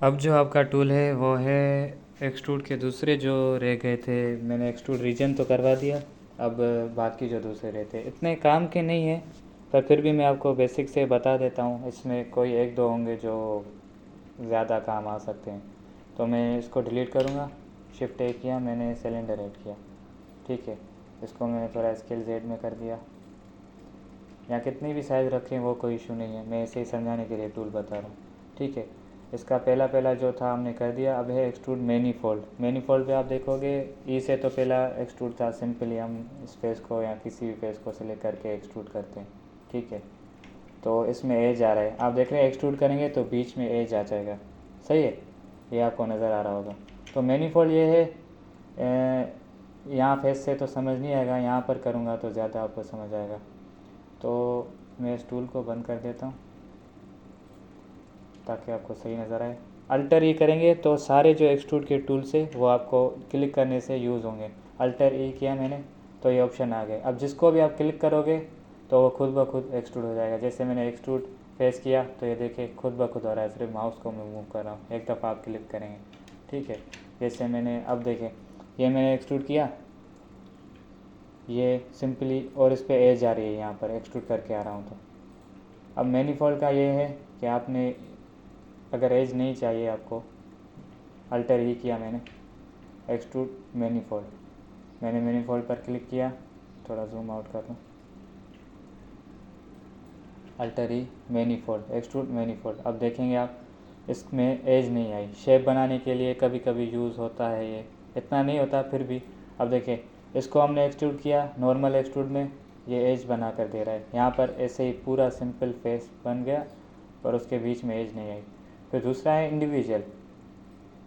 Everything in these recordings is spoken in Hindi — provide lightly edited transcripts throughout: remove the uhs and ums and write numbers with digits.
अब जो आपका टूल है वो है एक्सट्रूड के दूसरे जो रह गए थे, मैंने एक्सट्रूड रीजन तो करवा दिया। अब बाकी जो दूसरे रहते इतने काम के नहीं हैं, पर फिर भी मैं आपको बेसिक से बता देता हूँ। इसमें कोई एक दो होंगे जो ज़्यादा काम आ सकते हैं। तो मैं इसको डिलीट करूँगा। शिफ्ट ए किया मैंने, सिलेंडर ऐड किया। ठीक है, इसको मैंने थोड़ा स्केल जेड में कर दिया। यहाँ कितनी भी साइज़ रखें वो कोई इशू नहीं है, मैं ऐसे ही समझाने के लिए टूल बता रहा हूँ। ठीक है, इसका पहला पहला जो था हमने कर दिया। अब है एक्सट्रूड मैनीफोल्ड। मैनीफोल्ड पे आप देखोगे ई से तो पहला एक्सट्रूड था, सिंपली हम इस फेस को या किसी भी फेस को सिलेक्ट करके एक्सट्रूड करते हैं। ठीक है, तो इसमें एज आ रहा है, आप देख रहे हैं एक्सट्रूड करेंगे तो बीच में एज आ जाएगा। सही है, ये आपको नज़र आ रहा होगा। तो मैनीफोल्ड ये है, यहाँ फेस से तो समझ नहीं आएगा, यहाँ पर करूँगा तो ज़्यादा आपको समझ आएगा। तो मैं इस टूल को बंद कर देता हूँ ताकि आपको सही नज़र आए। अल्टर ई करेंगे तो सारे जो एक्सट्रूड के टूल्स है वो आपको क्लिक करने से यूज़ होंगे। अल्टर ई किया मैंने तो ये ऑप्शन आ गए। अब जिसको भी आप क्लिक करोगे तो वो खुद ब खुद एक्सट्रूड हो जाएगा। जैसे मैंने एक्सट्रूड फेस किया तो ये देखिए खुद ब खुद हो रहा है, सिर्फ माउस को मैं मूव कर रहा हूँ। एक दफ़ा आप क्लिक करेंगे। ठीक है, जैसे मैंने अब देखें ये मैंने एक्सट्रूड किया, ये सिंपली, और इस पर एज आ रही है, यहाँ पर एक्सट्रूड करके आ रहा हूँ। तो अब मैनीफोल्ड का ये है कि आपने अगर एज नहीं चाहिए आपको, अल्टर ही किया मैंने, एक्सट्रूड मैनीफोल्ड, मैंने मैनीफोल्ड पर क्लिक किया, थोड़ा जूम आउट कर दूँ, अल्टर ही मैनीफोल्ड, एक्सट्रूड मैनीफोल्ड। अब देखेंगे आप इसमें एज नहीं आई। शेप बनाने के लिए कभी कभी यूज़ होता है, ये इतना नहीं होता फिर भी। अब देखें इसको हमने एक्सट्रूड किया, नॉर्मल एक्सट्रूड में ये एज बना कर दे रहा है। यहाँ पर ऐसे ही पूरा सिंपल फेस बन गया और उसके बीच में एज नहीं आई। फिर दूसरा है इंडिविजुअल,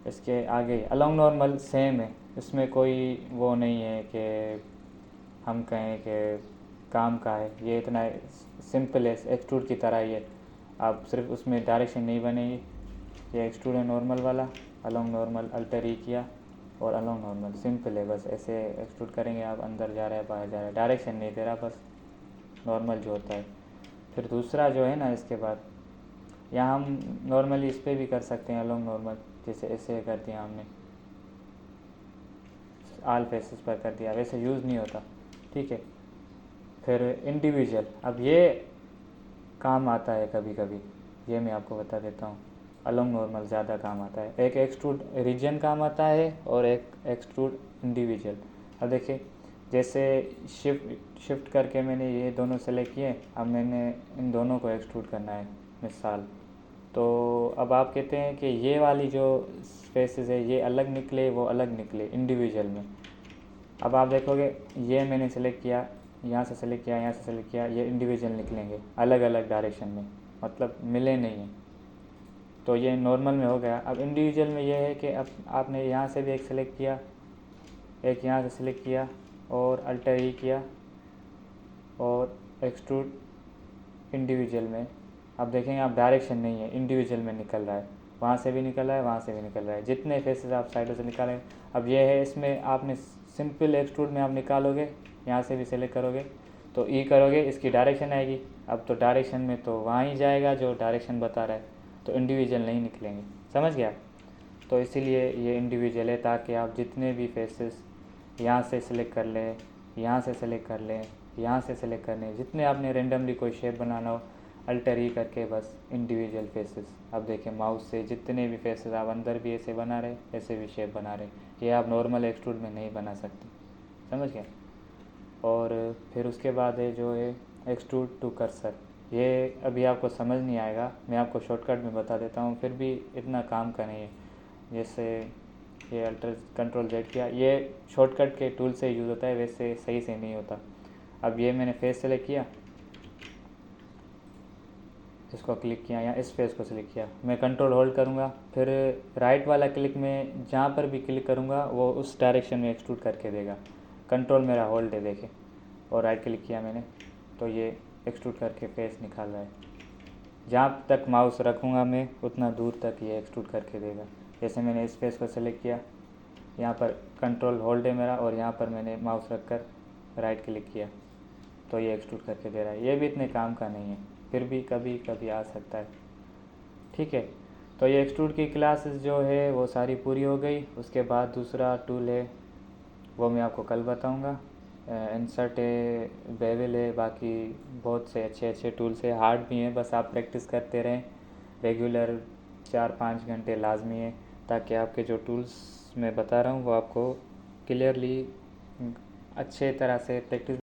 इसके आगे अलोंग नॉर्मल सेम है, इसमें कोई वो नहीं है कि हम कहें कि काम का है। ये इतना सिंपल है, एक्सट्रूड की तरह ही है। आप सिर्फ उसमें डायरेक्शन नहीं बनेगी। ये एक्सट्रूड है नॉर्मल वाला, अलोंग नॉर्मल अल्टर ई किया और अलोंग नॉर्मल, सिंपल है। बस ऐसे एक्सट्रूड करेंगे आप, अंदर जा रहा है बाहर जा रहा है, डायरेक्शन नहीं दे रहा, बस नॉर्मल जो होता है। फिर दूसरा जो है ना, इसके बाद यहाँ हम नॉर्मली इस पर भी कर सकते हैं अलोंग नॉर्मल, जैसे ऐसे कर दिया हमने, आल फेसेस पर कर दिया, वैसे यूज़ नहीं होता। ठीक है, फिर इंडिविजुअल, अब ये काम आता है कभी कभी, ये मैं आपको बता देता हूँ। अलोंग नॉर्मल ज़्यादा काम आता है, एक एक्सट्रूड रीजन काम आता है और एक एक्सट्रूड इंडिविजुअल। अब देखिए जैसे शिफ्ट शिफ्ट करके मैंने ये दोनों सेलेक्ट किए, अब मैंने इन दोनों को एक्सट्रूड करना है मिसाल। तो अब आप कहते हैं कि ये वाली जो स्पेसेस है ये अलग निकले, वो अलग निकले इंडिविजुअल में। अब आप देखोगे ये मैंने सेलेक्ट किया, यहाँ से सेलेक्ट किया, यहाँ से सेलेक्ट किया, ये इंडिविजुअल निकलेंगे अलग अलग डायरेक्शन में, मतलब मिले नहीं हैं। तो ये नॉर्मल में हो गया। अब इंडिविजुअल में ये है कि अब आपने यहाँ से भी एक सेलेक्ट किया, एक यहाँ से सेलेक्ट किया और अल्टर ई किया और एक्सट्रूड इंडिविजुअल में। अब देखेंगे आप डायरेक्शन नहीं है, इंडिविजुअल में निकल रहा है, वहाँ से भी निकल रहा है, वहाँ से भी निकल रहा है, जितने फेसेस आप साइडों से निकालें। अब ये है, इसमें आपने सिंपल एक्सट्रूड में आप निकालोगे, यहाँ से भी सेलेक्ट करोगे तो ई करोगे, इसकी डायरेक्शन आएगी। अब तो डायरेक्शन में तो वहाँ ही जाएगा जो डायरेक्शन बता रहा है, तो इंडिविजुअल नहीं निकलेंगे। समझ गया? तो इसीलिए ये इंडिविजुअल है, ताकि आप जितने भी फेसेस यहाँ से सिलेक्ट कर लें, यहाँ से सिलेक्ट कर लें, यहाँ से सिलेक्ट कर लें, जितने आपने रेंडमली कोई शेप बनाना हो, अल्टर ई करके बस इंडिविजुअल फेसेस। अब देखें माउस से जितने भी फेसेस आप अंदर भी ऐसे बना रहे, ऐसे भी शेप बना रहे, ये आप नॉर्मल एक्सट्रूड में नहीं बना सकते। समझ गए? और फिर उसके बाद है जो है एक्सट्रूड टू कर्सर। ये अभी आपको समझ नहीं आएगा, मैं आपको शॉर्टकट में बता देता हूँ, फिर भी इतना काम का नहीं है। जैसे ये अल्टर कंट्रोल जेड किया, ये शॉर्टकट के टूल से यूज़ होता है, वैसे सही से नहीं होता। अब ये मैंने फेस सेलेक्ट किया, इसको क्लिक किया या इस फेस को सिलेक्ट किया, मैं कंट्रोल होल्ड करूँगा, फिर राइट वाला क्लिक में जहाँ पर भी क्लिक करूँगा वो उस डायरेक्शन में एक्सट्रूड करके देगा। कंट्रोल मेरा होल्ड है देखें, और राइट क्लिक किया मैंने तो ये एक्सट्रूड करके फेस निकाल रहा है। जहाँ तक माउस रखूँगा मैं उतना दूर तक ये एक्सट्रूड करके देगा। जैसे मैंने इस फेस को सिलेक्ट किया, यहाँ पर कंट्रोल होल्ड है मेरा, और यहाँ पर मैंने माउस रख कर राइट क्लिक किया तो ये एक्सट्रूड करके दे रहा है। ये भी इतने काम का नहीं है, फिर भी कभी कभी आ सकता है। ठीक है, तो ये एक्सट्रूड की क्लासेस जो है वो सारी पूरी हो गई। उसके बाद दूसरा टूल है वो मैं आपको कल बताऊंगा। इंसर्ट है, बेवल है, बाकी बहुत से अच्छे अच्छे टूल्स है, हार्ड भी हैं, बस आप प्रैक्टिस करते रहें रेगुलर 4-5 घंटे लाजमी है, ताकि आपके जो टूल्स मैं बता रहा हूँ वो आपको क्लियरली अच्छे तरह से प्रैक्टिस